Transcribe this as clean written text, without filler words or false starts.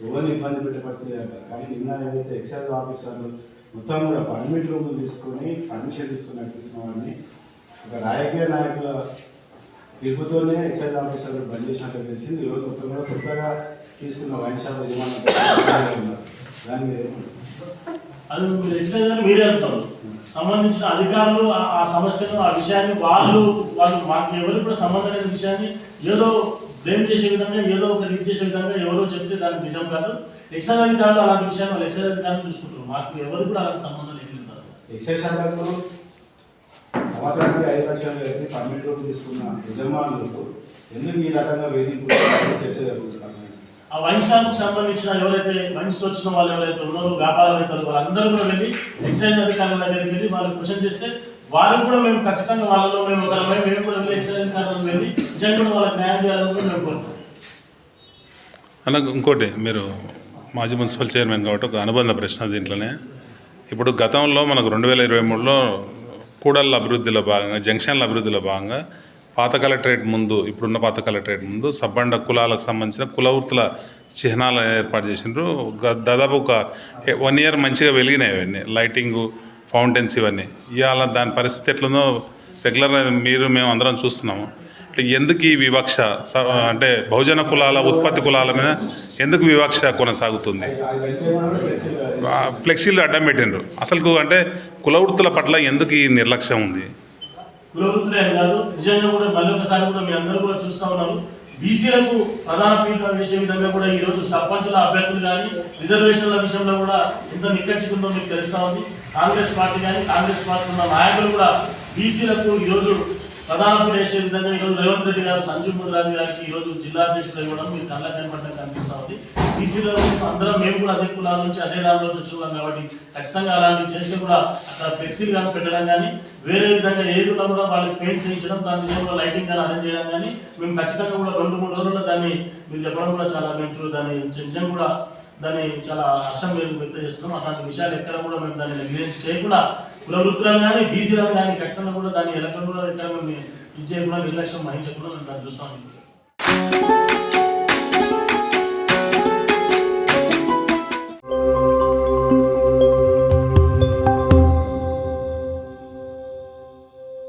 ఎవరిని ఇబ్బంది పెట్టే పరిస్థితి లేదు. కానీ నిన్న ఏదైతే ఎక్సైజ్ ఆఫీసర్లు మొత్తం కూడా పర్మిట్ రూములు తీసుకొని పర్మిషన్ తీసుకుని నడిపిస్తున్నామని ఒక రాజకీయ నాయకుల పిలుపుతోనే ఎక్సైజ్ ఆఫీసర్లు బంద్ చేసినట్టు తెలిసింది. ఈరోజు మొత్తం కూడా కొత్తగా తీసుకున్న వైన్ షాప్ ఉన్నారు. దాన్ని అది మీరు ఎక్సైజ్ అని మీరే అంటారు. సంబంధించిన అధికారులు ఆ సమస్యను ఆ విషయాన్ని వాళ్ళు మాకు ఎవరికి కూడా సంబంధం లేని విషయాన్ని ఏదో బ్లేమ్ చేసే విధంగా ఏదో ఒక రీచ్ చేసే విధంగా ఎవరో చెప్తే దానికి నిజం కాదు. ఎక్సైజ్ అధికారులు అలాంటి విషయాన్ని వాళ్ళు ఎక్సైజ్ అధికారులు చూసుకుంటారు. మాకు ఎవరికి కూడా అలాంటి సంబంధం లేదు. ఎక్సైజ్ శాఖకు సంవత్సరానికి 5 లక్షలు పెట్టి పర్మిట్ రూమ్ తీసుకున్న యజమానులకు ఎందుకు ఈ రకంగా వేధింపులు చర్చ జరుగుతున్నారు? ఆ వైన్ షాప్కి సంబంధించిన ఎవరైతే వైన్స్ వచ్చిన వాళ్ళు ఎవరైతే ఉన్నారో వ్యాపారవేత్తలు వాళ్ళందరూ కూడా వెళ్ళి ఎక్సైజ్ అధికారుల దగ్గరికి వెళ్ళి వాళ్ళు క్వశ్చన్ చేస్తే వారికి కూడా మేము ఖచ్చితంగా వాళ్ళలో మేము కూడా వెళ్ళి ఎక్సైజ్ అధికారులను వెళ్ళి నిజంగా కూడా వాళ్ళకి న్యాయం చేయాలని కూడా మేము కోరుతాం. అలా ఇంకోటి, మీరు మాజీ మున్సిపల్ చైర్మన్ కాబట్టి ఒక అనుబంధ ప్రశ్న దీంట్లోనే. ఇప్పుడు గతంలో మనకు 2023లో కూడళ్ళ అభివృద్ధిలో భాగంగా, జంక్షన్ల అభివృద్ధిలో భాగంగా పాత కలెక్టరేట్ ముందు, ఇప్పుడున్న పాత కలెక్టరేట్ ముందు సబ్బండ కులాలకు సంబంధించిన కుల వృత్తుల చిహ్నాలు ఏర్పాటు చేసినారు. దాదాపు ఒక 1 ఇయర్ మంచిగా వెలిగినాయి అవన్నీ, లైటింగు, ఫౌంటైన్స్ ఇవన్నీ. ఇవాళ దాని పరిస్థితి ఎట్లుందో రెగ్యులర్గా మేము అందరం చూస్తున్నాము. ఎందుకు ఈ వివక్ష, అంటే బహుజన కులాల ఉత్పత్తి కులాల మీద ఎందుకు వివక్ష కొనసాగుతుంది? ఫ్లెక్సీలు అడ్డం పెట్టిండ్రు. అసలు అంటే కుల వృత్తుల పట్ల ఎందుకు ఈ నిర్లక్ష్యం ఉంది? కులవృత్తులే కాదు, నిజంగా కూడా మళ్ళీ ఒకసారి కూడా మీ అందరూ కూడా చూస్తూ ఉన్నారు. బీసీలకు ప్రధాన పీఠ వేసే విధంగా కూడా ఈరోజు సర్పంచుల అభ్యర్థులు కానీ రిజర్వేషన్ల విషయంలో కూడా ఎంత నిక్కచ్చికుందో మీకు తెలుస్తూ ఉంది. కాంగ్రెస్ పార్టీ కానీ కాంగ్రెస్ పార్టీ ఉన్న నాయకులు కూడా బీసీలకు ఈరోజు ప్రధాన పీఠ వేసే విధంగా ఈరోజు రేవంత్ రెడ్డి గారు, సంజీవ్ ముద్రాజు గారికి ఈరోజు జిల్లా అధ్యక్షులు ఇవ్వడం మీరు కళ్ళ కనపడడం కనిపిస్తూ ఉంది. బీసీలో అందరం మేము కూడా అదే కులాల నుంచి అదే దానిలో వచ్చున్నాం కాబట్టి ఖచ్చితంగా అలాంటివి చేస్తే కూడా అక్కడ ఫ్లెక్సీలు కానీ పెట్టడం కానీ వేరే విధంగా ఏది ఉన్నా కూడా వాళ్ళకి పెయింట్ చేయించడం, దాని విషయంలో లైటింగ్ కానీ అరేంజ్ చేయడం కానీ మేము ఖచ్చితంగా కూడా 2-3 రోజుల్లో దాన్ని మీరు చెప్పడం కూడా చాలా మేము దాన్ని నిజంగా కూడా దాన్ని చాలా హర్షం మేము వ్యక్తం చేస్తున్నాం. అలాంటి విషయాలు ఎక్కడ కూడా మేము దాన్ని నెగ్లిజెన్స్ చేయకుండా కుల వృత్తులను కానీ బీసీలను కానీ ఖచ్చితంగా కూడా దాన్ని ఎక్కడ కూడా ఎక్కడ మేము ఇది చేయకుండా నిర్లక్ష్యం వహించకుండా మేము దాన్ని చూస్తాం.